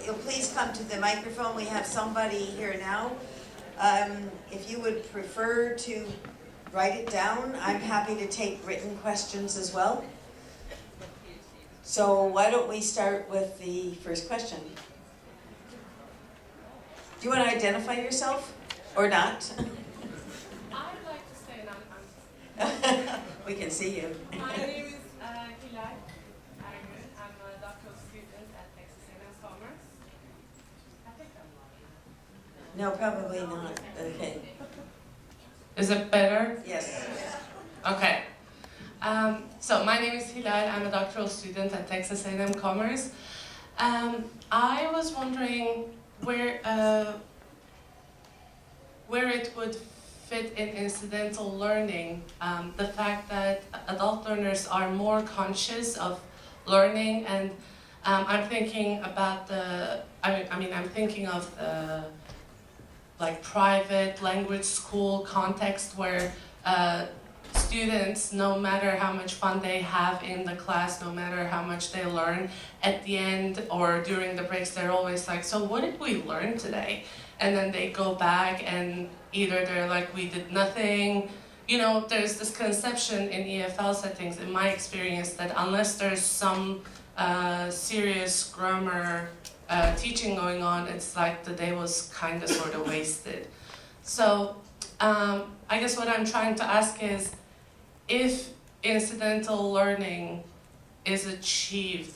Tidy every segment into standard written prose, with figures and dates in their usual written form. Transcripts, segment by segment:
You'll please come to the microphone. We have somebody here now. If you would prefer to write it down, I'm happy to take written questions as well. So why don't we start with the first question? Do you want to identify yourself or not? I'd like to stay anonymous. We can see you. My name is Hilal. I'm a doctoral student at Texas A&M Commerce. I think I'm No, probably not. Okay. Is it better? Yes. Okay. So my name is Hilal. I'm a doctoral student at Texas A&M Commerce. I was wondering where it would fit in incidental learning, the fact that adult learners are more conscious of learning, and I'm thinking about I'm thinking of the like private language school context where students, no matter how much fun they have in the class, no matter how much they learn, at the end or during the breaks, they're always like, so what did we learn today? And then they go back and either they're like, we did nothing. You know, there's this conception in EFL settings, in my experience, that unless there's some serious grammar teaching going on, it's like the day was kind of sort of wasted. So I guess what I'm trying to ask is, if incidental learning is achieved,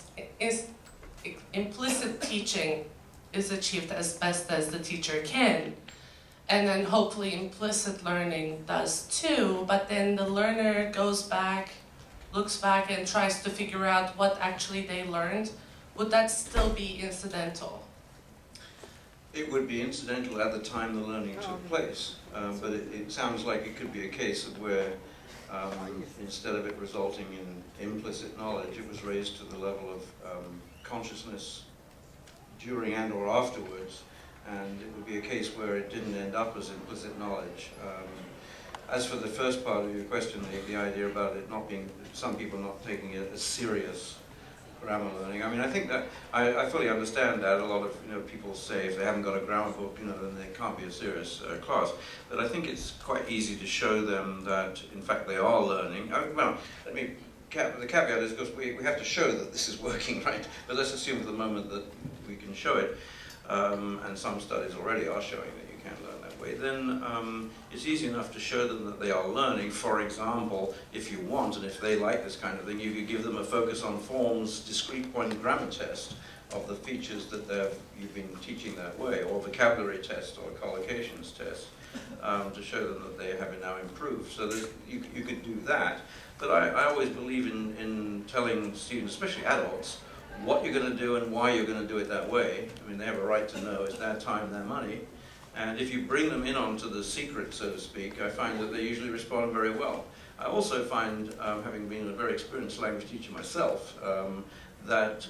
implicit teaching is achieved as best as the teacher can, and then hopefully implicit learning does too, but then the learner goes back, looks back and tries to figure out what actually they learned, would that still be incidental? It would be incidental at the time the learning took place, but it sounds like it could be a case of where instead of it resulting in implicit knowledge, it was raised to the level of consciousness during and or afterwards, and it would be a case where it didn't end up as implicit knowledge. As for the first part of your question, the idea about it not being, some people not taking it as serious grammar learning. I mean, I think that I fully understand that. A lot of people say if they haven't got a grammar book, then they can't be a serious class. But I think it's quite easy to show them that, in fact, they are learning. Well, the caveat is, because we have to show that this is working, right? But let's assume for the moment that we can show it, and some studies already are showing that you can learn that way. Then it's easy enough to show them that they are learning. For example, if you want, and if they like this kind of thing, you could give them a focus on forms, discrete point grammar test of the features that you've been teaching that way, or vocabulary test, or collocations test, to show them that they have now improved. So you could do that. But I always believe in telling students, especially adults, what you're going to do and why you're going to do it that way. I mean, they have a right to know. It's their time, their money. And if you bring them in onto the secret, so to speak, I find that they usually respond very well. I also find, having been a very experienced language teacher myself, that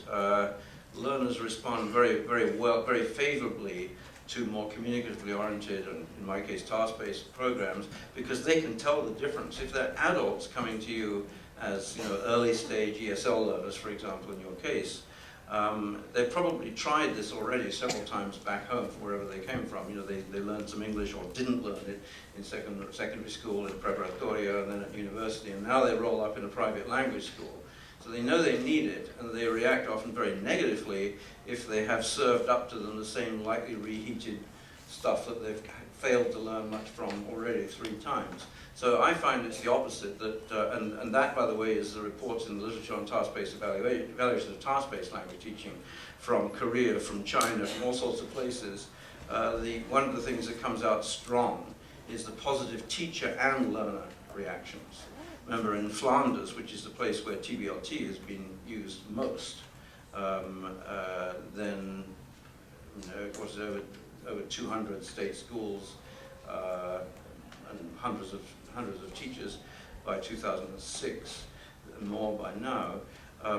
learners respond very, very well, very favorably to more communicatively oriented, and in my case, task-based programs, because they can tell the difference. If they're adults coming to you as early stage ESL learners, for example, in your case, they've probably tried this already several times back home from wherever they came from. They learned some English or didn't learn it in secondary school, in preparatoria, and then at university, and now they roll up in a private language school. So they know they need it, and they react often very negatively if they have served up to them the same lightly reheated stuff that they've failed to learn much from already 3 times. So I find it's the opposite, that, and that, by the way, is the reports in the literature on task-based evaluation of task-based language teaching from Korea, from China, from all sorts of places. One of the things that comes out strong is the positive teacher and learner reactions. Remember, in Flanders, which is the place where TBLT has been used most, then, of course, over 200 state schools and hundreds of teachers by 2006, and more by now.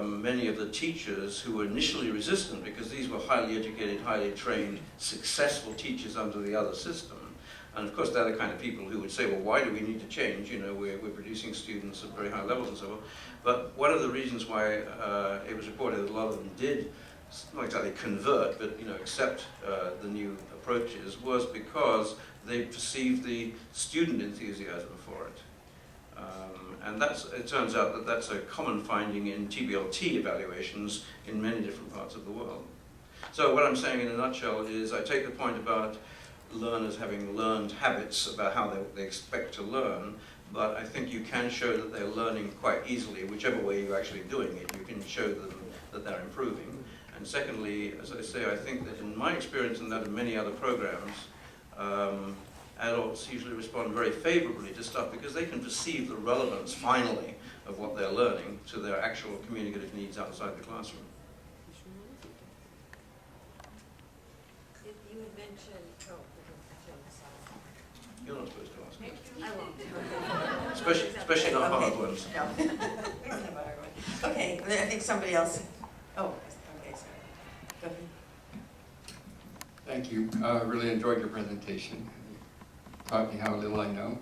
Many of the teachers who were initially resistant, because these were highly educated, highly trained, successful teachers under the other system. And of course, they're the kind of people who would say, well, why do we need to change? We're producing students at very high levels and so on. But one of the reasons why it was reported that a lot of them did not exactly convert, but accept the new approaches, was because they perceived the student enthusiasm for it. And it turns out that that's a common finding in TBLT evaluations in many different parts of the world. So what I'm saying in a nutshell is I take the point about learners having learned habits about how they expect to learn, but I think you can show that they're learning quite easily, whichever way you're actually doing it. You can show them that they're improving. And secondly, as I say, I think that in my experience and that of many other programs, adults usually respond very favorably to stuff because they can perceive the relevance, finally, of what they're learning to their actual communicative needs outside the classroom. You had mentioned, You're not supposed to ask me. I won't. Especially not hard ones. No. Okay, I think somebody else. Oh, okay, sorry. Go ahead. Thank you. Really enjoyed your presentation. Taught me how little I know.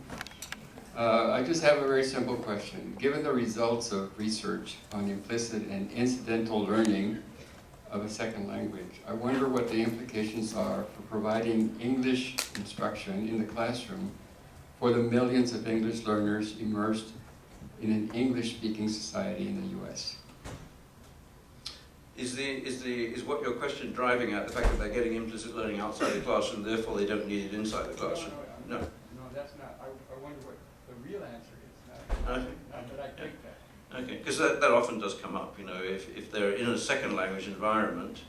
I just have a very simple question. Given the results of research on implicit and incidental learning of a second language, I wonder what the implications are for providing English instruction in the classroom for the millions of English learners immersed in an English-speaking society in the U.S. Is what your question driving at the fact that they're getting implicit learning outside the classroom, therefore they don't need it inside the classroom? No. No, that's not. I wonder what the real answer is. Not that I think that. Okay, because that often does come up. If they're in a second language environment,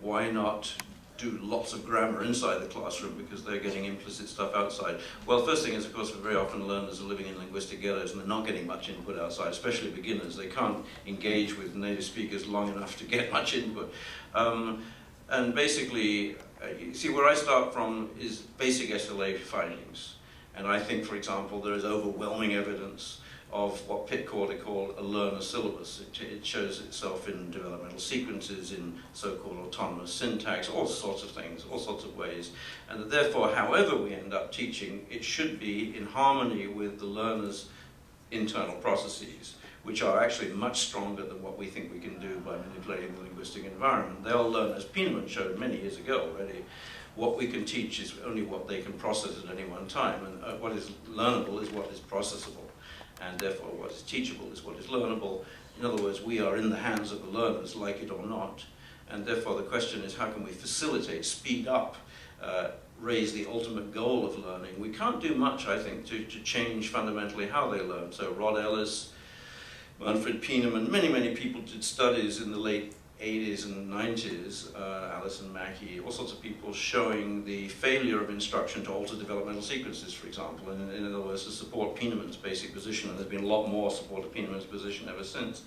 why not do lots of grammar inside the classroom because they're getting implicit stuff outside? Well, first thing is, of course, very often learners are living in linguistic ghettos and they're not getting much input outside, especially beginners. They can't engage with native speakers long enough to get much input. And basically, you see, where I start from is basic SLA findings. And I think, for example, there is overwhelming evidence of what Pitt Corder called a learner syllabus. It shows itself in developmental sequences, in so-called autonomous syntax, all sorts of things, all sorts of ways. And that therefore, however we end up teaching, it should be in harmony with the learner's internal processes, which are actually much stronger than what we think we can do by manipulating the linguistic environment. They'll learn, as Pieneman showed many years ago already, what we can teach is only what they can process at any one time, and what is learnable is what is processable, and therefore what is teachable is what is learnable. In other words, we are in the hands of the learners, like it or not, and therefore the question is how can we facilitate, speed up, raise the ultimate goal of learning. We can't do much, I think, to change fundamentally how they learn. So Rod Ellis, Manfred Pieneman, many people did studies in the late 80s and 90s, Alison Mackey, all sorts of people showing the failure of instruction to alter developmental sequences, for example, and in other words, to support Pieneman's basic position, and there's been a lot more support of Pieneman's position ever since.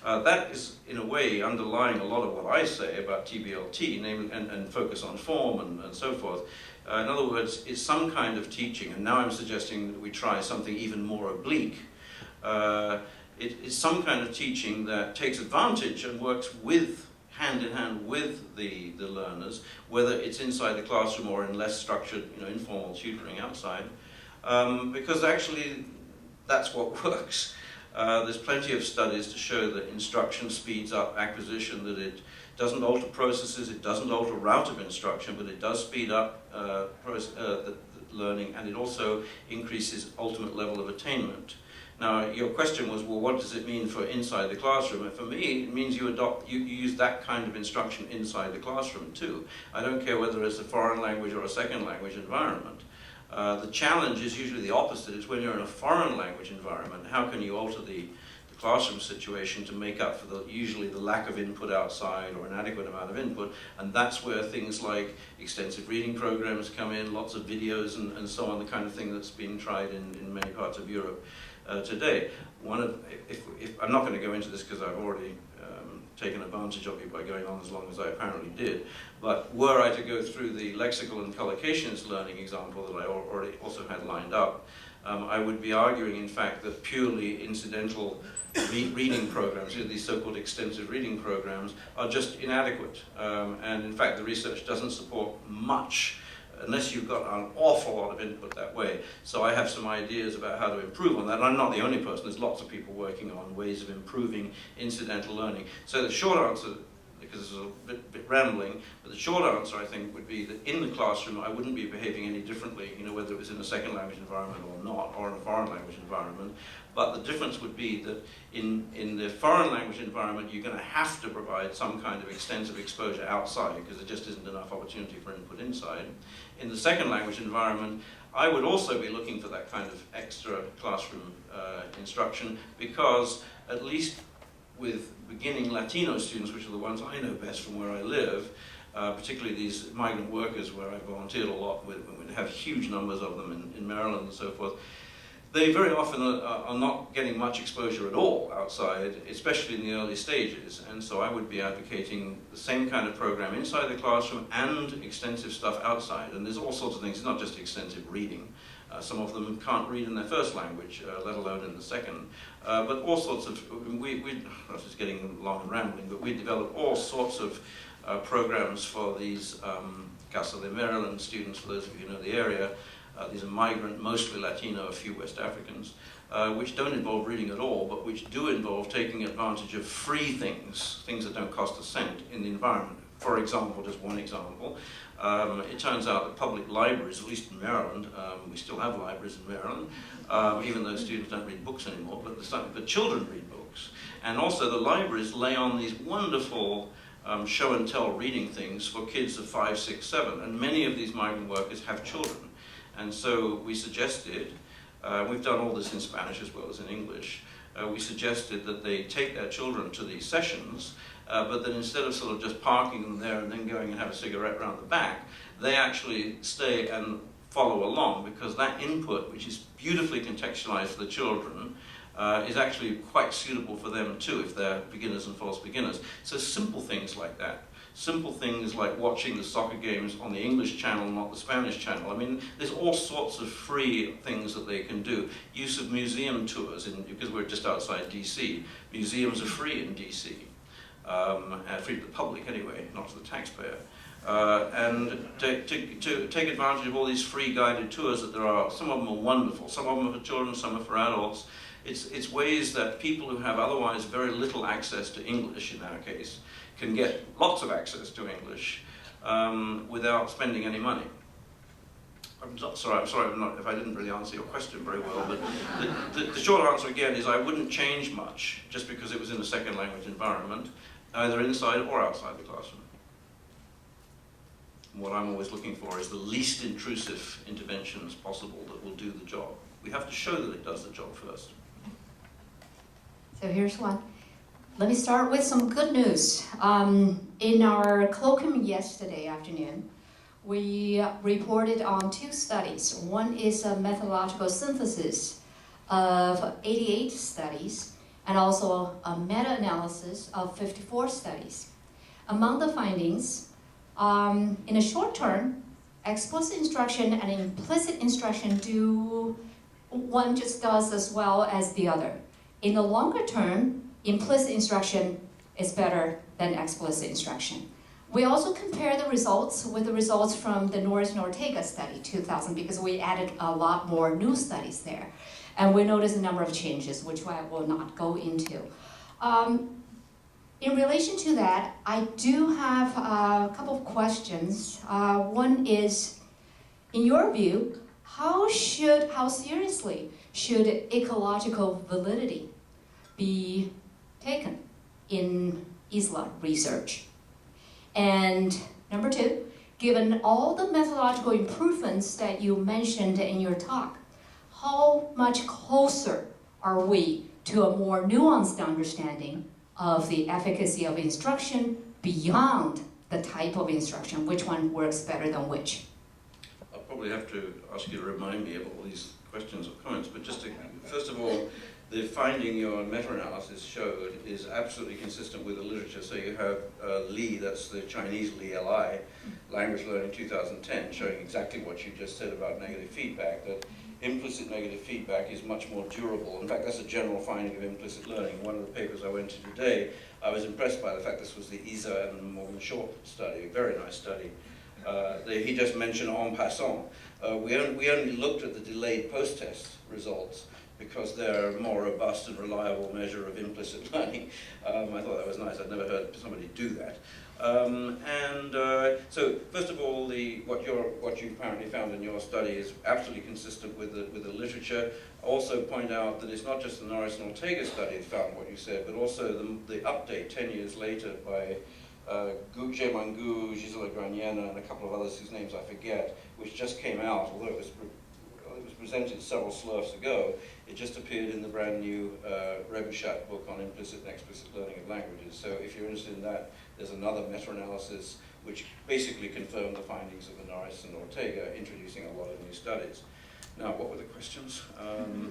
That is, in a way, underlying a lot of what I say about TBLT, namely, and focus on form and so forth. In other words, it's some kind of teaching, and now I'm suggesting that we try something even more oblique. It's some kind of teaching that takes advantage and works hand in hand with the learners, whether it's inside the classroom or in less structured, informal tutoring outside, because actually that's what works. There's plenty of studies to show that instruction speeds up acquisition, that it doesn't alter processes, it doesn't alter route of instruction, but it does speed up the learning, and it also increases ultimate level of attainment. Now, your question was, well, what does it mean for inside the classroom? And for me, it means you use that kind of instruction inside the classroom too. I don't care whether it's a foreign language or a second language environment. The challenge is usually the opposite. It's when you're in a foreign language environment, how can you alter the classroom situation to make up for usually the lack of input outside or inadequate amount of input? And that's where things like extensive reading programs come in, lots of videos and so on, the kind of thing that's being tried in many parts of Europe today. If I'm not going to go into this because I've already taken advantage of you by going on as long as I apparently did, but were I to go through the lexical and collocations learning example that I already also had lined up, I would be arguing, in fact, that purely incidental reading programs, these so-called extensive reading programs, are just inadequate. And in fact, the research doesn't support much unless you've got an awful lot of input that way. So I have some ideas about how to improve on that. And I'm not the only person. There's lots of people working on ways of improving incidental learning. So the short answer, the because this is a bit rambling, but the short answer, I think, would be that in the classroom I wouldn't be behaving any differently, whether it was in a second language environment or not, or in a foreign language environment. But the difference would be that in the foreign language environment, you're going to have to provide some kind of extensive exposure outside, because there just isn't enough opportunity for input inside. In the second language environment, I would also be looking for that kind of extra classroom instruction, because at least with beginning Latino students, which are the ones I know best from where I live, particularly these migrant workers where I volunteered a lot with, we have huge numbers of them in Maryland and so forth, they very often are not getting much exposure at all outside, especially in the early stages. And so I would be advocating the same kind of program inside the classroom and extensive stuff outside. And there's all sorts of things. It's not just extensive reading. Some of them can't read in their first language, let alone in the second. But all sorts of, this is getting long and rambling, but we developed all sorts of programs for these Casa de Maryland students, for those of you who know the area. These are migrant, mostly Latino, a few West Africans, which don't involve reading at all, but which do involve taking advantage of free things that don't cost a cent in the environment. For example, just one example, it turns out that public libraries, at least in Maryland, we still have libraries in Maryland, even though students don't read books anymore, but children read books. And also the libraries lay on these wonderful show and tell reading things for kids of 5, 6, 7, and many of these migrant workers have children. And so we suggested, we've done all this in Spanish as well as in English, we suggested that they take their children to these sessions, but that instead of sort of just parking them there and then going and have a cigarette around the back, they actually stay and follow along, because that input, which is beautifully contextualized for the children, is actually quite suitable for them too, if they're beginners and false beginners. So simple things like that. Simple things like watching the soccer games on the English channel, not the Spanish channel. I mean, there's all sorts of free things that they can do. Use of museum tours, because we're just outside DC. Museums are free in DC. Free to the public anyway, not to the taxpayer. And to take advantage of all these free guided tours that there are. Some of them are wonderful. Some of them are for children, some are for adults. It's ways that people who have otherwise very little access to English, in our case, can get lots of access to English without spending any money. I'm sorry if I didn't really answer your question very well, but the short answer again is I wouldn't change much just because it was in a second language environment, either inside or outside the classroom. And what I'm always looking for is the least intrusive interventions possible that will do the job. We have to show that it does the job first. So here's one. Let me start with some good news. In our colloquium yesterday afternoon, we reported on 2 studies. One is a methodological synthesis of 88 studies, and also a meta-analysis of 54 studies. Among the findings, in the short term, explicit instruction and implicit instruction one just does as well as the other. In the longer term, implicit instruction is better than explicit instruction. We also compare the results with the results from the Norris and Ortega study, 2000, because we added a lot more new studies there. And we noticed a number of changes, which I will not go into. In relation to that, I do have a couple of questions. One is, in your view, how seriously should ecological validity be taken in ISLA research? And number 2, given all the methodological improvements that you mentioned in your talk, how much closer are we to a more nuanced understanding of the efficacy of instruction beyond the type of instruction? Which one works better than which? I'll probably have to ask you to remind me of all these questions or comments, but just to, first of all, the finding your meta-analysis showed is absolutely consistent with the literature. So you have Li, that's the Chinese Li, Language Learning 2010, showing exactly what you just said about negative feedback, that implicit negative feedback is much more durable. In fact, that's a general finding of implicit learning. One of the papers I went to today, I was impressed by the fact this was the Isa and Morgan Short study, a very nice study. He just mentioned en passant. We only looked at the delayed post-test results, because they're a more robust and reliable measure of implicit learning. I thought that was nice. I'd never heard somebody do that. So first of all, what you apparently found in your study is absolutely consistent with the literature. Also point out that it's not just the Norris and Ortega study that found what you said, but also the update 10 years later by Jie Mangu, Gisela Graniena, and a couple of others whose names I forget, which just came out, although it was presented several slurfs ago. It just appeared in the brand new Rebushat book on implicit and explicit learning of languages. So if you're interested in that, there's another meta-analysis which basically confirmed the findings of the Norris and Ortega, introducing a lot of new studies. Now, what were the questions?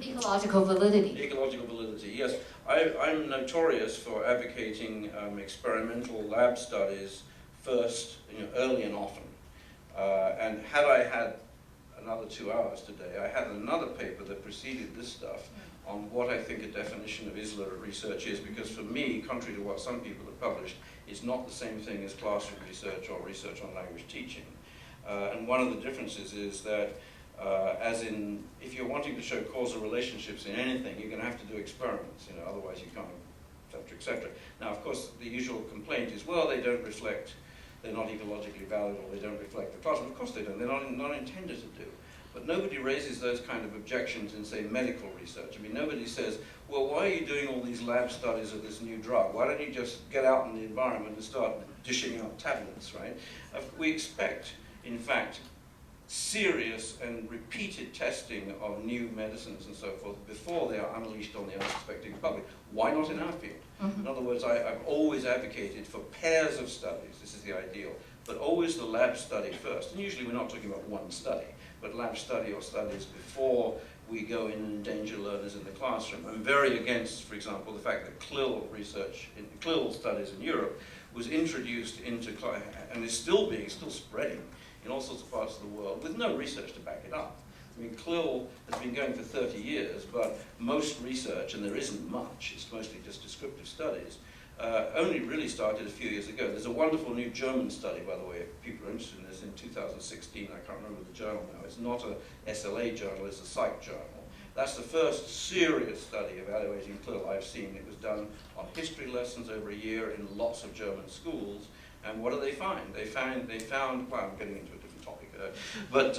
Ecological validity. Ecological validity, yes. I'm notorious for advocating experimental lab studies first, early and often. And had I had another 2 hours today, I had another paper that preceded this stuff on what I think a definition of ISLA research is, because for me, contrary to what some people have published, it's not the same thing as classroom research or research on language teaching. And one of the differences is that as in, if you're wanting to show causal relationships in anything, you're going to have to do experiments, otherwise you can't, etc., etc. Now, of course, the usual complaint is, well, they don't reflect, they're not ecologically valid, or they don't reflect the classroom. Of course they don't. They're not intended to do. But nobody raises those kind of objections in, say, medical research. I mean, nobody says, well, why are you doing all these lab studies of this new drug? Why don't you just get out in the environment and start dishing out tablets, right? We expect, in fact, serious and repeated testing of new medicines and so forth before they are unleashed on the unsuspecting public. Why not in our field? In other words, I've always advocated for pairs of studies. This is the ideal. But always the lab study first. And usually we're not talking about one study, but lab study or studies before we go in and endanger learners in the classroom. I'm very against, for example, the fact that CLIL research, CLIL studies in Europe was introduced into, and is still spreading in all sorts of parts of the world with no research to back it up. I mean, CLIL has been going for 30 years, but most research, and there isn't much, it's mostly just descriptive studies, only really started a few years ago. There's a wonderful new German study, by the way, if people are interested in this, in 2016. I can't remember the journal now. It's not a SLA journal, it's a psych journal. That's the first serious study evaluating CLIL I've seen. It was done on history lessons over a year in lots of German schools. And what do they find? They found, well, I'm getting into a different topic, but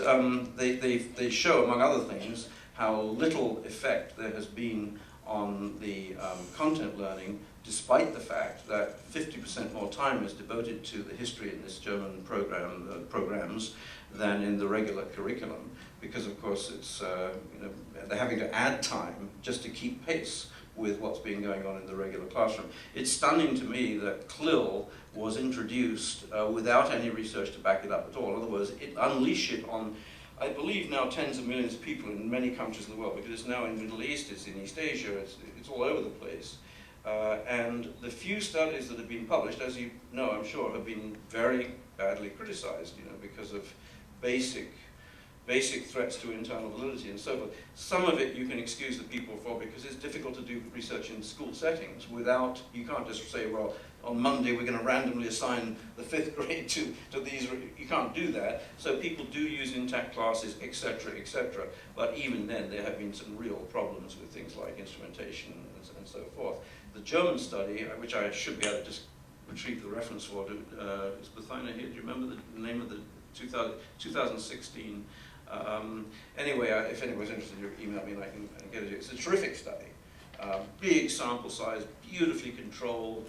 they show, among other things, how little effect there has been on the content learning, despite the fact that 50% more time is devoted to the history in this German programs than in the regular curriculum, because of course it's they're having to add time just to keep pace with what's been going on in the regular classroom. It's stunning to me that CLIL was introduced without any research to back it up at all. In other words, it unleashed it on, I believe, now tens of millions of people in many countries in the world, because it's now in the Middle East, it's in East Asia, it's all over the place. And the few studies that have been published, as you know, I'm sure, have been very badly criticized, because of basic threats to internal validity and so forth. Some of it you can excuse the people for because it's difficult to do research in school settings without, you can't just say, well, on Monday we're going to randomly assign the 5th grade to these, you can't do that. So people do use intact classes, etc., etc. But even then there have been some real problems with things like instrumentation and so forth. The German study, which I should be able to just retrieve the reference for, is Bettina here? Do you remember the name of the 2016? Anyway, if anyone's interested, you email me and I can get it. It's a terrific study. Big sample size, beautifully controlled,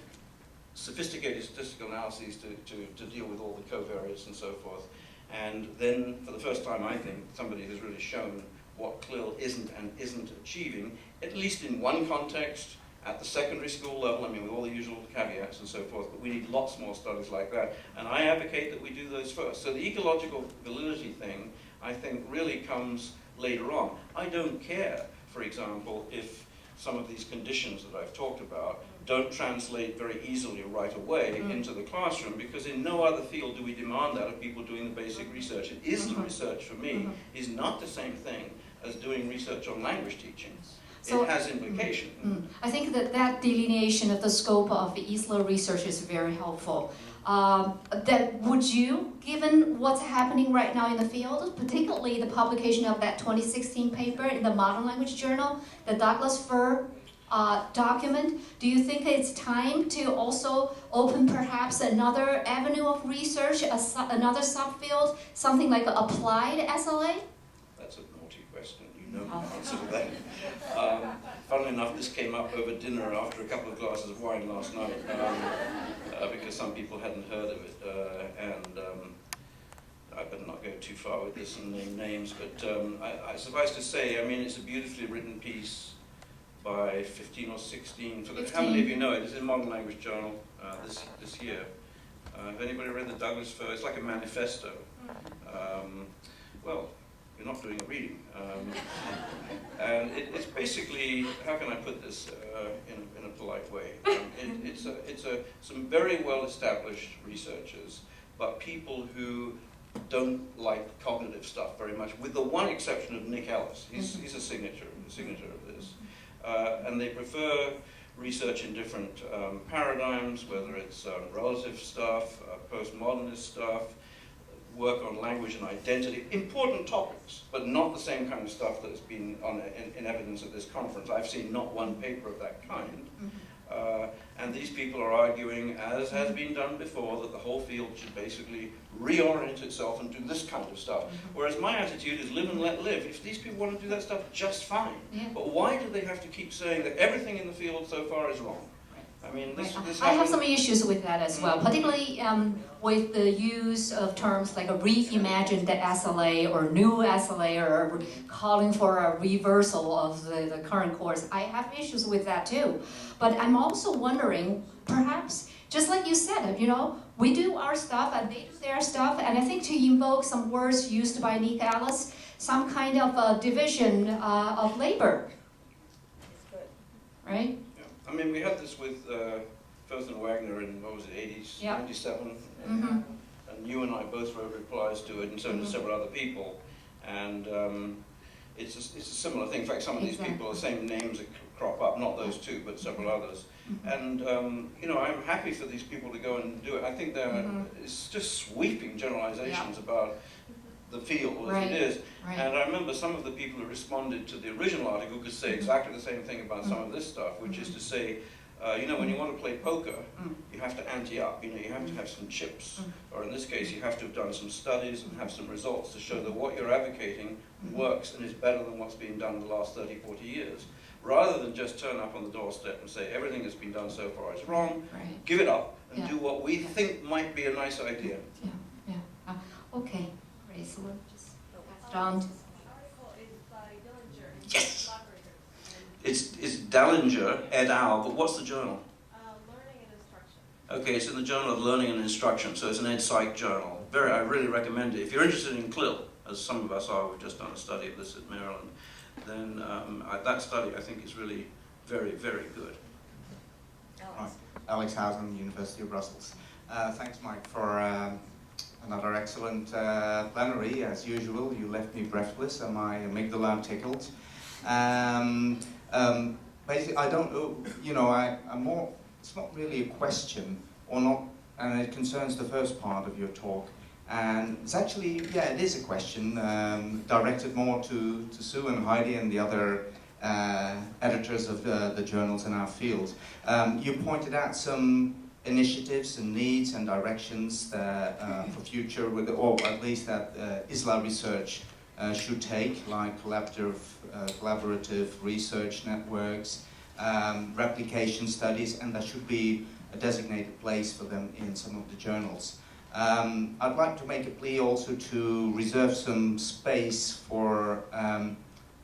sophisticated statistical analyses to deal with all the covariates and so forth. And then, for the first time, I think, somebody has really shown what CLIL isn't and isn't achieving, at least in one context, at the secondary school level, I mean, with all the usual caveats and so forth, but we need lots more studies like that. And I advocate that we do those first. So the ecological validity thing, I think, really comes later on. I don't care, for example, if some of these conditions that I've talked about don't translate very easily right away into the classroom, because in no other field do we demand that of people doing the basic research. It isn't research, for me, is not the same thing as doing research on language teaching. So, it has implication. I think that delineation of the scope of the ISLA research is very helpful. that would you, given what's happening right now in the field, particularly the publication of that 2016 paper in the Modern Language Journal, the Douglas Fir document, do you think it's time to also open perhaps another avenue of research, another subfield, something like applied SLA? That's a naughty question. You know the answer to that. Funnily enough, this came up over dinner after a couple of glasses of wine last night, because some people hadn't heard of it, and I better not go too far with this and name names, but I suffice to say, I mean, it's a beautifully written piece by 15 or 16. How many of you know it? It's in Modern Language Journal this year. Have anybody read the Douglas Fir? It's like a manifesto. Well, you're not doing a reading. And it's basically, how can I put this in a polite way? It's some very well-established researchers, but people who don't like cognitive stuff very much, with the one exception of Nick Ellis. He's a signature of this. And they prefer research in different paradigms, whether it's relative stuff, postmodernist stuff, work on language and identity, important topics, but not the same kind of stuff that's been in evidence at this conference. I've seen not one paper of that kind. And these people are arguing, as has been done before, that the whole field should basically reorient itself and do this kind of stuff. Whereas my attitude is live and let live. If these people want to do that stuff, just fine. But why do they have to keep saying that everything in the field so far is wrong? I mean, this I have some issues with that as well, particularly with the use of terms like a reimagined SLA or new SLA or calling for a reversal of the current course. I have issues with that too. But I'm also wondering, perhaps, just like you said, you know, we do our stuff and they do their stuff, and I think to invoke some words used by Nick Ellis, some kind of a division of labor, right? I mean, we had this with Firth and Wagner in, what was it, 80s, 97, and you and I both wrote replies to it, and so did several other people, and it's a similar thing. In fact, some of these people, the same names that crop up, not those two, but several others, and you know, I'm happy for these people to go and do it. I think it's just sweeping generalizations about the field as it is. And I remember some of the people who responded to the original article could say exactly the same thing about some of this stuff, which is to say, you know, when you want to play poker, you have to ante up, you know, you have to have some chips. Or in this case, you have to have done some studies and have some results to show that what you're advocating works and is better than what's been done in the last 30, 40 years. Rather than just turn up on the doorstep and say, everything that's been done so far is wrong, give it up and do what we think might be a nice idea. Okay. So we'll just pass it on. Yes! It's Dallinger et al., but what's the journal? Learning and Instruction. Okay, it's in the Journal of Learning and Instruction, so it's an ed-psych journal. I really recommend it. If you're interested in CLIL, as some of us are, we've just done a study of this at Maryland, then that study I think is really very, very good. Right. Alex Housen, University of Brussels. Thanks, Mike, for another excellent plenary. As usual, you left me breathless and my amygdala tickled. Basically, I don't know, you know, I'm more, it's not really a question, or not, and it concerns the first part of your talk. And it's actually, yeah, it is a question directed more to Sue and Heidi and the other editors of the journals in our field. You pointed out some initiatives and needs and directions that, for future, or at least that ISLA research should take, like collaborative research networks, replication studies, and there should be a designated place for them in some of the journals. I'd like to make a plea also to reserve some space for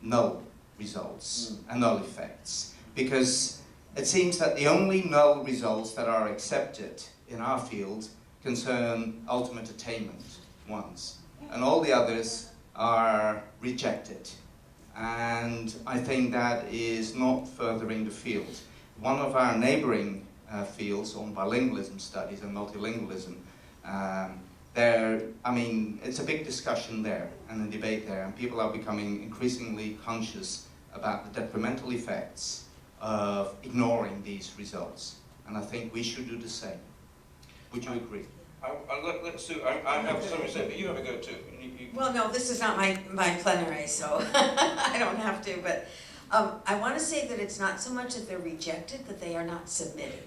null results and null effects, because it seems that the only null results that are accepted in our field concern ultimate attainment ones, and all the others are rejected. And I think that is not furthering the field. One of our neighboring fields on bilingualism studies and multilingualism, I mean, it's a big discussion there and a debate there, and people are becoming increasingly conscious about the detrimental effects of ignoring these results. And I think we should do the same. Would you agree? Let's Sue, I have something to say, but you have a go too. Well, no, this is not my plenary, so I don't have to, but I want to say that it's not so much that they're rejected, that they are not submitted.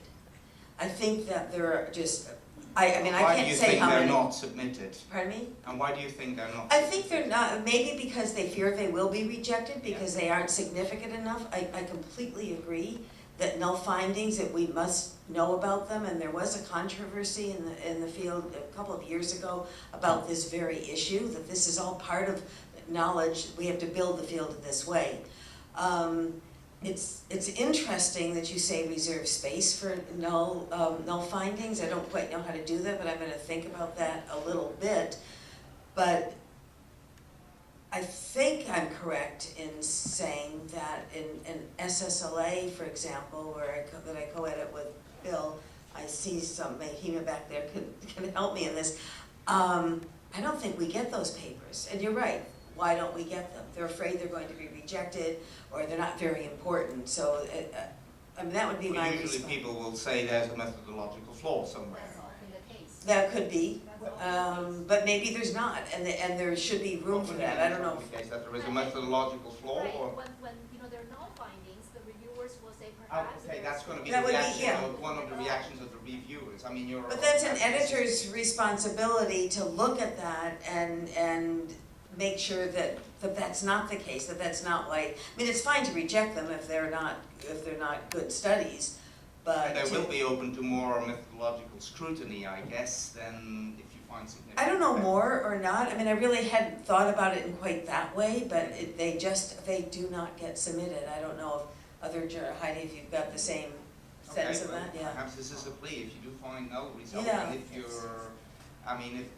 I think that they're just, I mean, I can't say how Why do you think they're many. not submitted? Pardon me? And why do you think they're not? I think they're not, maybe because they fear they will be rejected, because they aren't significant enough. I completely agree that null findings, that we must know about them, and there was a controversy in the field a couple of years ago about this very issue, that this is all part of knowledge, we have to build the field in this way. It's interesting that you say reserve space for null findings. I don't quite know how to do that, but I'm going to think about that a little bit. But I think I'm correct in saying that in SSLA, for example, that I co-edit with Bill, I see Mahima back there can help me in this. I don't think we get those papers, and you're right. Why don't we get them? They're afraid they're going to be rejected, or they're not very important. So, I mean, that would be my response. Usually people will say there's a methodological flaw somewhere. That's often the case. That could be, but maybe there's not, and there should be room for that. I don't know. In case that there is a methodological flaw, Right, or when there are null findings, the reviewers will say oh, perhaps. okay, that's going to be That the would be- reaction yeah. of one of the reactions of the reviewers. I mean, you're. But that's an editor's responsibility to look at that and make sure that that's not the case, that that's not like, I mean, it's fine to reject them if they're not good studies, but. And they will be open to more methodological scrutiny, I guess, than if you find significant. I don't know more or not. I mean, I really hadn't thought about it in quite that way, but they do not get submitted. I don't know if Heidi, if you've got the same sense of well, that, yeah. Perhaps this is a plea, if you do find null results, Yeah. and if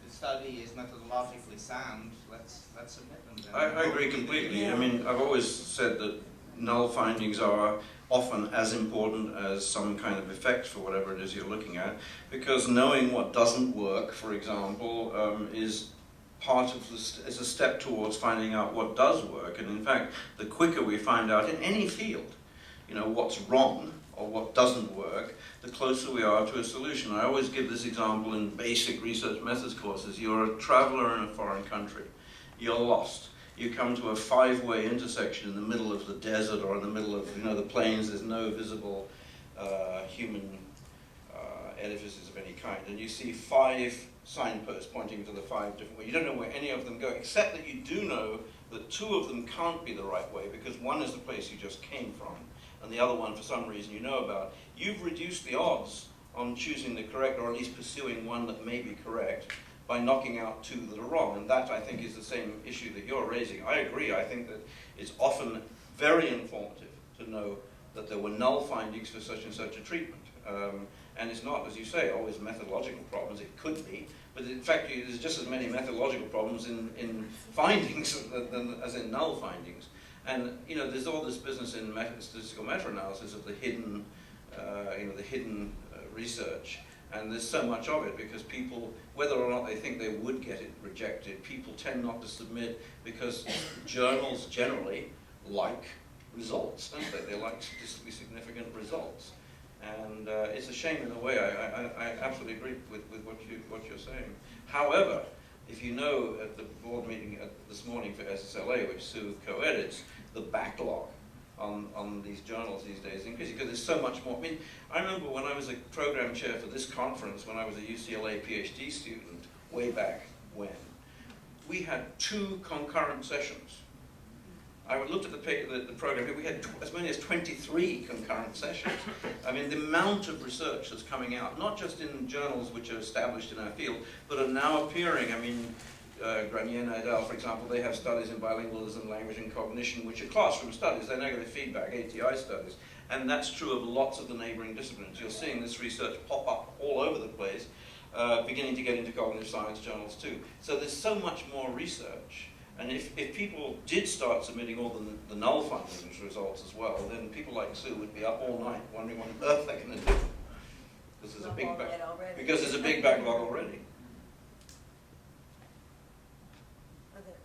the study is methodologically sound, let's submit them then. I agree completely. I mean, I've always said that null findings are often as important as some kind of effect for whatever it is you're looking at, because knowing what doesn't work, for example, is part of is a step towards finding out what does work. And in fact, the quicker we find out in any field, what's wrong or what doesn't work, the closer we are to a solution. I always give this example in basic research methods courses. You're a traveler in a foreign country. You're lost. You come to a 5-way intersection in the middle of the desert or in the middle of the plains. There's no visible human edifices of any kind. And you see 5 signposts pointing to the 5 different ways. You don't know where any of them go, except that you do know that 2 of them can't be the right way, because one is the place you just came from, and the other one, for some reason, you know about. You've reduced the odds on choosing the correct, or at least pursuing one that may be correct, by knocking out 2 that are wrong. And that, I think, is the same issue that you're raising. I agree. I think that it's often very informative to know that there were null findings for such and such a treatment. And it's not, as you say, always methodological problems. It could be, but in fact, there's just as many methodological problems in findings as in null findings. And there's all this business in statistical meta-analysis of the hidden, research, and there's so much of it because people, whether or not they think they would get it rejected, people tend not to submit because journals generally like results, don't they? They like statistically significant results, and it's a shame in a way. I absolutely agree with what you're saying. However, if you know at the board meeting this morning for SSLA, which Sue co-edits, the backlog on these journals these days is increasing because there's so much more. I mean, I remember when I was a program chair for this conference, when I was a UCLA PhD student, way back when, we had 2 concurrent sessions. I looked at the program, we had as many as 23 concurrent sessions. I mean, the amount of research that's coming out, not just in journals which are established in our field, but are now appearing. I mean, Granier et al., for example, they have studies in bilingualism, language and cognition, which are classroom studies. They're negative feedback, ATI studies. And that's true of lots of the neighboring disciplines. You're seeing this research pop up all over the place, beginning to get into cognitive science journals too. So there's so much more research. And if people did start submitting all the null findings results as well, then people like Sue would be up all night wondering what on earth they're going to do. Because there's a big backlog already.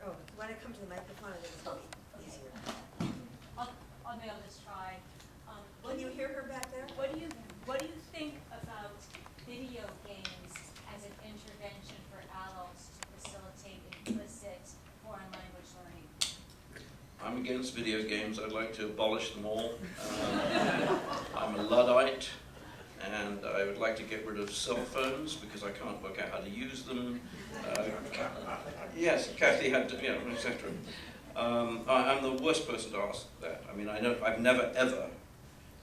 Oh, when I come to the microphone, I think it's going to be easier. I'll just try. Can you hear her back there? What do you think about video games against video games. I'd like to abolish them all. I'm a Luddite, and I would like to get rid of cell phones because I can't work out how to use them. Yes, Kathy had to, etc. I'm the worst person to ask that. I mean, I've never ever,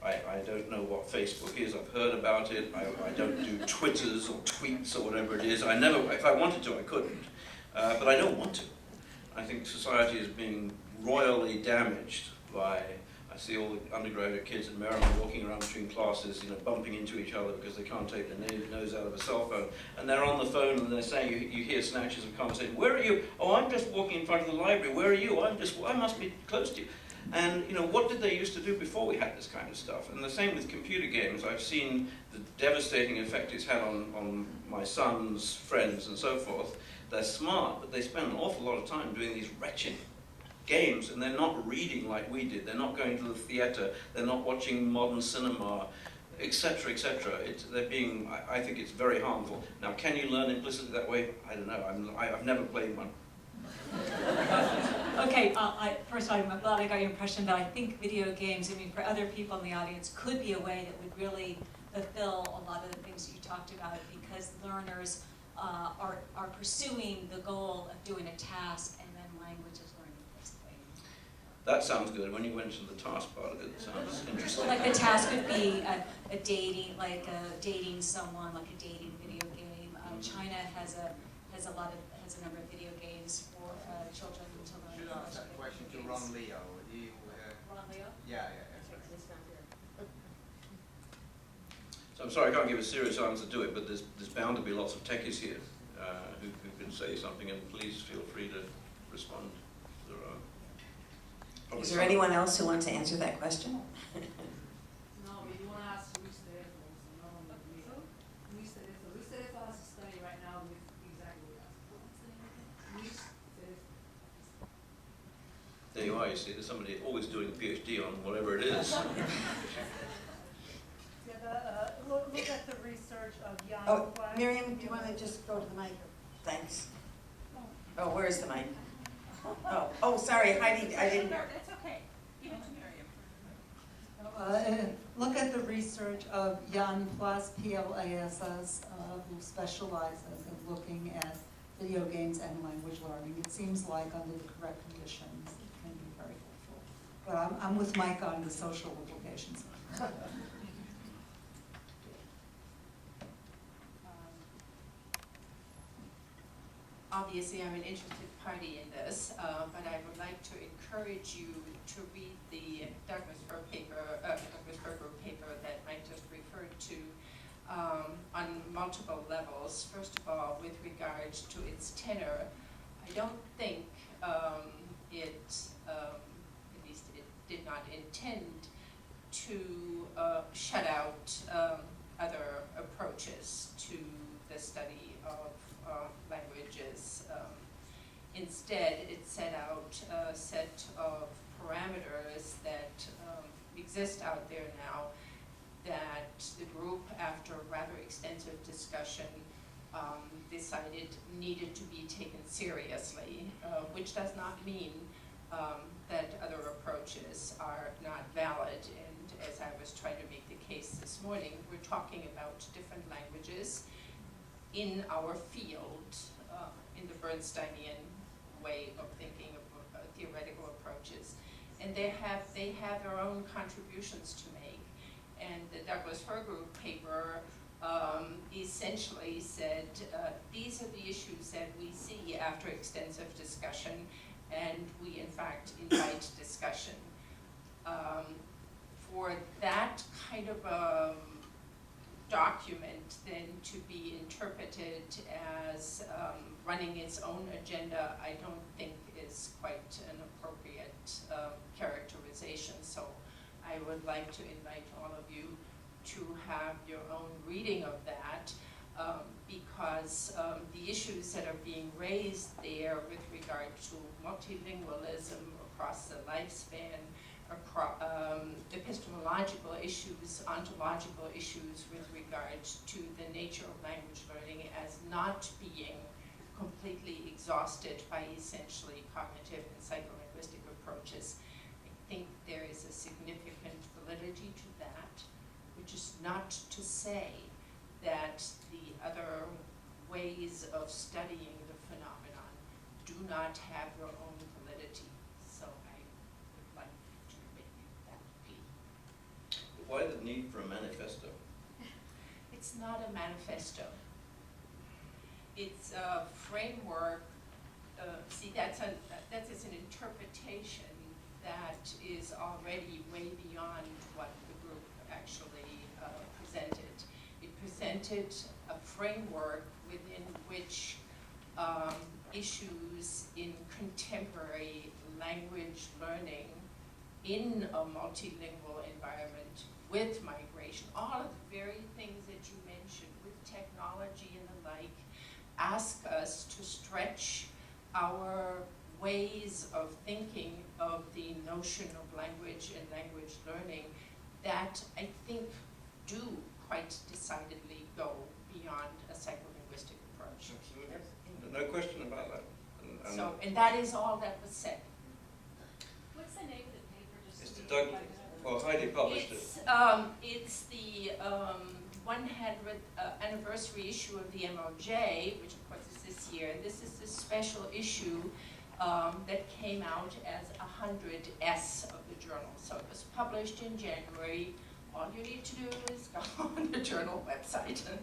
I don't know what Facebook is. I've heard about it. I don't do Twitters or tweets or whatever it is. I never, if I wanted to, I couldn't. But I don't want to. I think society is being royally damaged by, I see all the undergraduate kids in Maryland walking around between classes, bumping into each other because they can't take their nose out of a cell phone. And they're on the phone and they're saying, you hear snatches of conversation, where are you? Oh, I'm just walking in front of the library. Where are you? I must be close to you. And what did they used to do before we had this kind of stuff? And the same with computer games. I've seen the devastating effect it's had on my son's friends and so forth. They're smart, but they spend an awful lot of time doing these wretched games, and they're not reading like we did. They're not going to the theater. They're not watching modern cinema, etc., etc. They're being. I think it's very harmful. Now, can you learn implicitly that way? I don't know. I've never played one. Okay, first of all, I'm glad I got your impression, but I think video games, for other people in the audience, could be a way that would really fulfill a lot of the things that you talked about, because learners are pursuing the goal of doing a task, and then language is learning basically. That sounds good. When you went to the task part of it, it sounds interesting. Like the task could be a dating, dating someone, like a dating video game. China has a number of video games for children to learn. Should ask that question to Ron Leo. Ron Leo? Yeah. So I'm sorry I can't give a serious answer to it, but there's bound to be lots of techies here who can say something, and please feel free to respond. Is there anyone else who wants to answer that question? No, but you want to ask Luis Terezo, so no one but me. Luis Terezo. Luis Terezo has a study right now with exactly that. Luis Terezo. There you are, you see, there's somebody always doing a PhD on whatever it is. Look at the research of Jan. Oh, Miriam, do you want to just go to the mic? Thanks. Oh, where is the mic? Oh, sorry, Heidi, I didn't. It's okay. Give it to Miriam. Look at the research of Jan Plas, P-L-A-S-S, who specializes in looking at video games and language learning. It seems like under the correct conditions, it can be very helpful. But I'm with Mike on the social implications. Obviously, I'm an interested party in this, but I would like to encourage you to read the Douglas Fir Group paper that Mike just referred to on multiple levels. First of all, with regards to its tenor, I don't think at least it did not intend to shut out other approaches to the study of languages. Instead, it set out a set of parameters that exist out there now that the group, after rather extensive discussion, decided needed to be taken seriously, which does not mean that other approaches are not valid. And as I was trying to make the case this morning, we're talking about different languages in our field, in the Bernsteinian way of thinking of theoretical approaches. And they have their own contributions to make. And the Douglas Fir Group paper essentially said, these are the issues that we see after extensive discussion, and we in fact invite discussion. For that kind of document then to be interpreted as running its own agenda, I don't think is quite an appropriate characterization. So I would like to invite all of you to have your own reading of that, because the issues that are being raised there with regard to multilingualism across the lifespan, epistemological issues, ontological issues with regard to the nature of language learning as not being completely exhausted by essentially cognitive and psycholinguistic approaches. think there is a significant validity to that, which is not to say that the other ways of studying the phenomenon do not have their own validity. So I would like to make that plea. Why the need for a manifesto? It's not a manifesto. It's a framework. See, that's an interpretation that is already way beyond what the group actually presented. It presented a framework within which issues in contemporary language learning in a multilingual environment with migration, all of the very things that you mentioned with technology and the like, ask us to stretch our ways of thinking of the notion of language and language learning that I think do quite decidedly go beyond a psycholinguistic approach. Absolutely. No question about that. And that is all that was said. What's the name of the paper? Just Mr. Doug, well, Heidi published it. It's the 100th anniversary issue of the MOJ, which of course is this year. This is the special issue that came out as 100S of the journal. So it was published in January. All you need to do is go on the journal website, and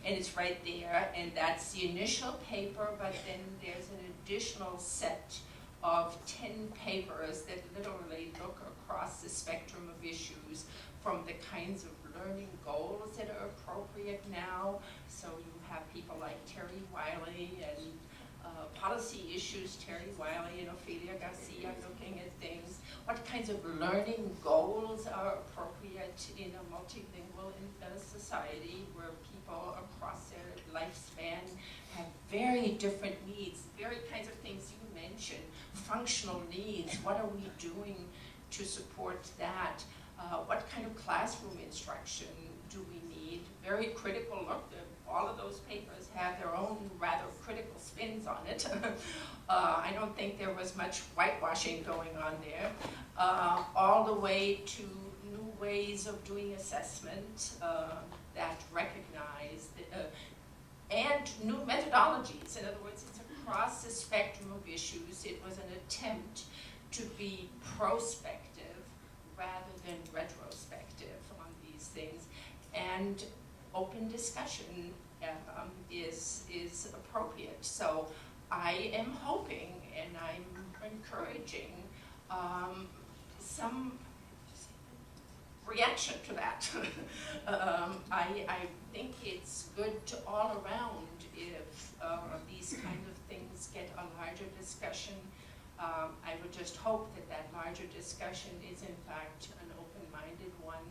it's right there. And that's the initial paper, but then there's an additional set of 10 papers that literally look across the spectrum of issues, from the kinds of learning goals that are appropriate now. So you have people like Terry Wiley and policy issues, Terry Wiley and Ophelia Garcia looking at things. What kinds of learning goals are appropriate in a multilingual society where people across their lifespan have very different needs, very kinds of things you mentioned, functional needs. What are we doing to support that? What kind of classroom instruction do we need? Very critical look. All of those papers have their own rather critical spins on it. I don't think there was much whitewashing going on there. All the way to new ways of doing assessment that recognize and new methodologies. In other words, it's across the spectrum of issues. It was an attempt to be prospective rather than retrospective on these things, and open discussion is appropriate. So I am hoping and I'm encouraging some reaction to that. I think it's good to all around if these kind of things get a larger discussion. I would just hope that that larger discussion is in fact an open-minded one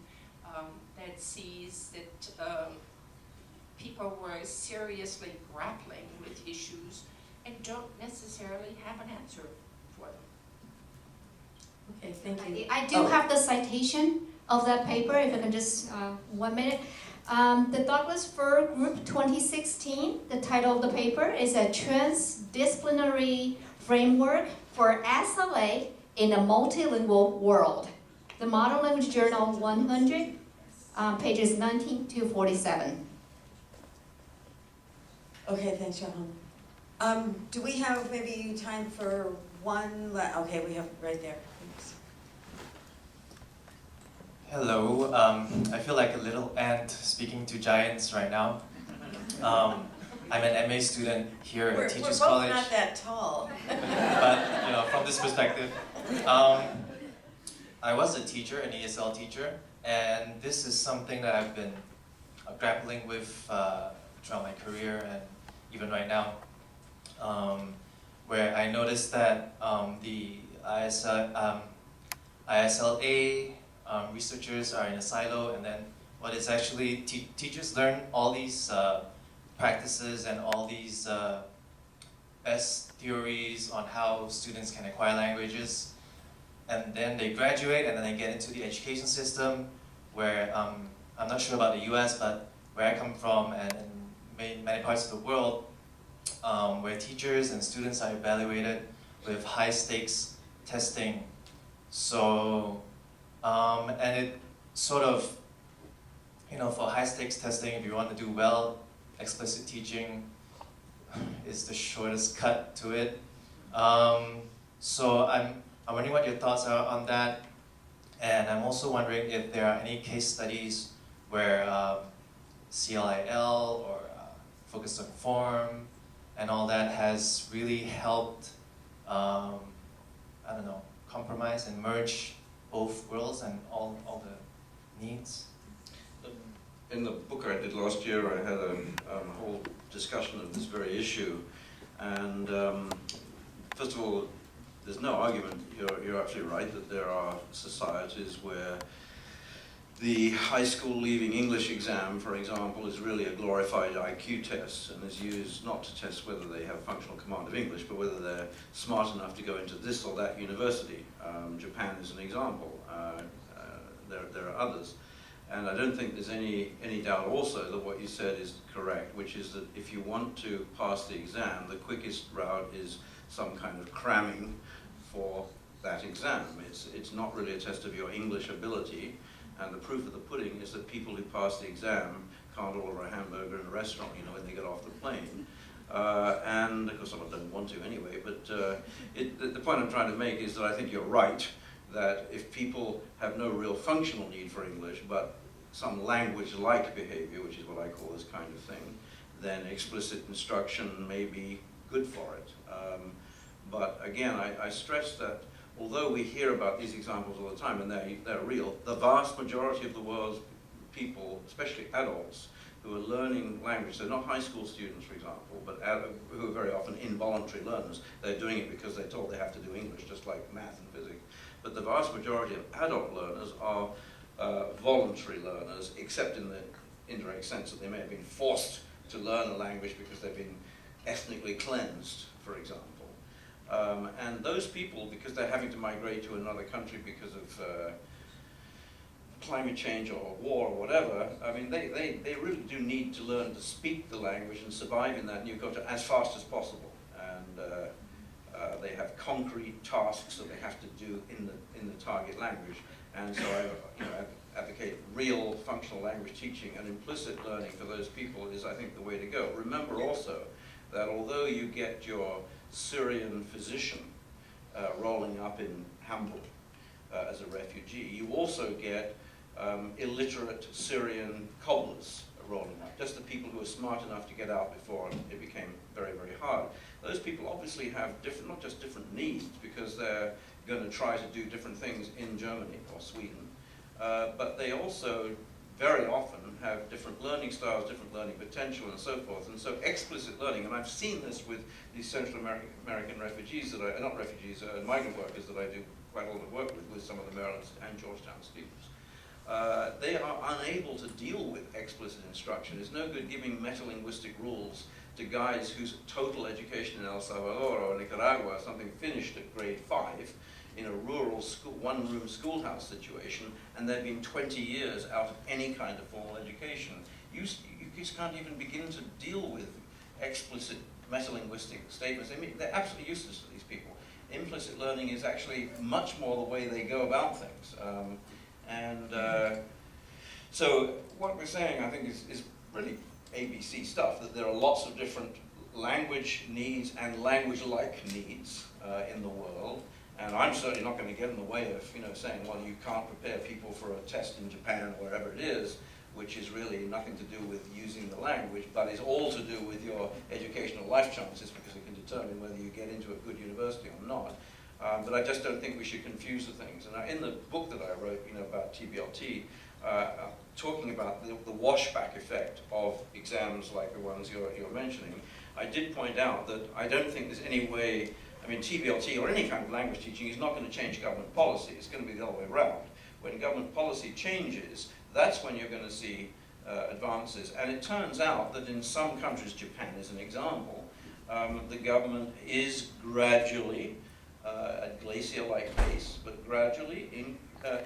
that sees that people were seriously grappling with issues and don't necessarily have an answer for them. Okay, thank you. I do have the citation of that paper, if I can just, 1 minute. The Douglas Fir Group 2016, the title of the paper is a transdisciplinary framework for SLA in a multilingual world. The Modern Language Journal 100, pages 19 to 47. Okay, thanks, Johan. Do we have maybe time for one? Okay, we have right there. Thanks. Hello. I feel like a little ant speaking to giants right now. I'm an MA student here at Teachers College. We're both not that tall. But, you know, from this perspective, I was a teacher, an ESL teacher, and this is something that I've been grappling with throughout my career and even right now, where I noticed that the ISLA researchers are in a silo, and then what is actually teachers learn all these practices and all these best theories on how students can acquire languages, and then they graduate and then they get into the education system where I'm not sure about the US, but where I come from and in many parts of the world, where teachers and students are evaluated with high stakes testing So, and it sort of, for high stakes testing, if you want to do well, explicit teaching is the shortest cut to it. So I'm wondering what your thoughts are on that. And I'm also wondering if there are any case studies where CLIL or focus on form and all that has really helped, compromise and merge both worlds and all the needs. In the book I did last year, I had a whole discussion of this very issue. And first of all, there's no argument, you're absolutely right, that there are societies where the high school leaving English exam, for example, is really a glorified IQ test and is used not to test whether they have functional command of English, but whether they're smart enough to go into this or that university. Japan is an example. There are others. And I don't think there's any doubt also that what you said is correct, which is that if you want to pass the exam, the quickest route is some kind of cramming for that exam. It's not really a test of your English ability, and the proof of the pudding is that people who pass the exam can't order a hamburger in a restaurant, when they get off the plane. And of course some of them don't want to anyway, but the point I'm trying to make is that I think you're right, that if people have no real functional need for English, but some language-like behavior, which is what I call this kind of thing, then explicit instruction may be good for it. But again, I stress that although we hear about these examples all the time, and they're real, the vast majority of the world's people, especially adults, who are learning language, they're not high school students, for example, but who are very often involuntary learners. They're doing it because they're told they have to do English, just like math and physics. But the vast majority of adult learners are voluntary learners, except in the indirect sense that they may have been forced to learn a language because they've been ethnically cleansed, for example. And those people, because they're having to migrate to another country because of climate change or war or whatever, I mean, they really do need to learn to speak the language and survive in that new culture as fast as possible. And they have concrete tasks that they have to do in the target language. And so I advocate real functional language teaching, and implicit learning for those people is, I think, the way to go. Remember also that although you get your Syrian physician rolling up in Hamburg as a refugee, you also get illiterate Syrian cobblers rolling up, just the people who are smart enough to get out before it became very, very hard. Those people obviously have not just different needs, because they're going to try to do different things in Germany or Sweden, but they also very often have different learning styles, different learning potential, and so forth. And so explicit learning, and I've seen this with these Central American refugees that not refugees, migrant workers that I do quite a lot of work with some of the Maryland and Georgetown students. They are unable to deal with explicit instruction. It's no good giving metalinguistic rules to guys whose total education in El Salvador or Nicaragua, something finished at grade 5, in a rural school, one-room schoolhouse situation, and they've been 20 years out of any kind of formal education. You just can't even begin to deal with explicit metalinguistic statements. I mean, they're absolutely useless to these people. Implicit learning is actually much more the way they go about things. So what we're saying, I think, is really ABC stuff, that there are lots of different language needs and language-like needs in the world. And I'm certainly not going to get in the way of, saying, well, you can't prepare people for a test in Japan or wherever it is, which is really nothing to do with using the language, but is all to do with your educational life chances, because it can determine whether you get into a good university or not. But I just don't think we should confuse the things. And in the book that I wrote, about TBLT, talking about the washback effect of exams like the ones you're mentioning, I did point out that I don't think there's any way. I mean, TBLT or any kind of language teaching is not going to change government policy. It's going to be the other way around. When government policy changes, that's when you're going to see advances. And it turns out that in some countries, Japan is an example, the government is gradually, at glacier-like pace, but gradually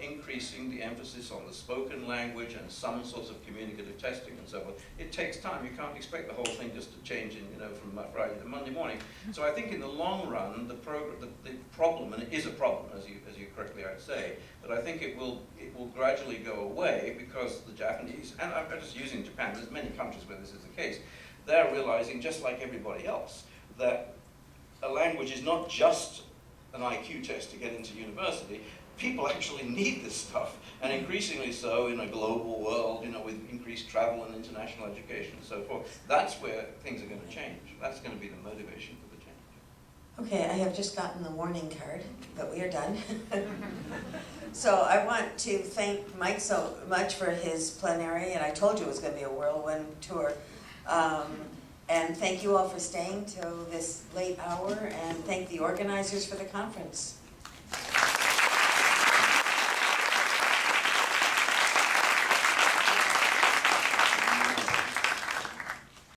increasing the emphasis on the spoken language and some sorts of communicative testing and so forth. It takes time. You can't expect the whole thing just to change in, from Friday to Monday morning. So I think in the long run, the problem, and it is a problem, as you correctly say, but I think it will gradually go away because the Japanese, and I'm just using Japan, there's many countries where this is the case, they're realizing, just like everybody else, that a language is not just an IQ test to get into university. People actually need this stuff, and increasingly so in a global world, with increased travel and international education and so forth. That's where things are going to change. That's going to be the motivation for the change. Okay, I have just gotten the warning card, but we are done. So I want to thank Mike so much for his plenary, and I told you it was going to be a whirlwind tour. And thank you all for staying till this late hour, and thank the organizers for the conference.